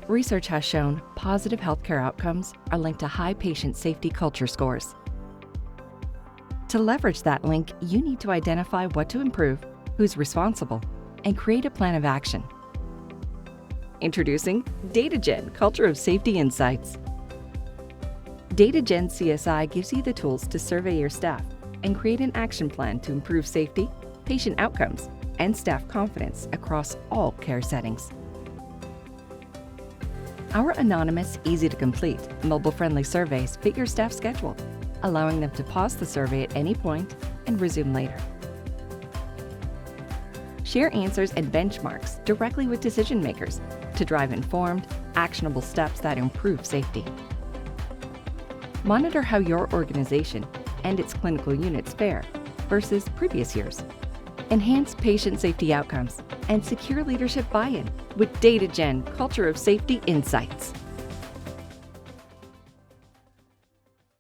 Research has shown positive healthcare outcomes are linked to high patient safety culture scores. To leverage that link, you need to identify what to improve, who's responsible, and create a plan of action. Introducing DataGen Culture of Safety Insights. DataGen's CSI gives you the tools to survey your staff and create an action plan to improve safety, patient outcomes, and staff confidence across all care settings. Our anonymous, easy-to-complete, mobile-friendly surveys fit your staff's schedule, allowing them to pause the survey at any point and resume later. Share answers and benchmarks directly with decision makers to drive informed, actionable steps that improve safety. Monitor how your organization and its clinical units fare versus previous years. Enhance patient safety outcomes and secure leadership buy-in with DataGen Culture of Safety Insights.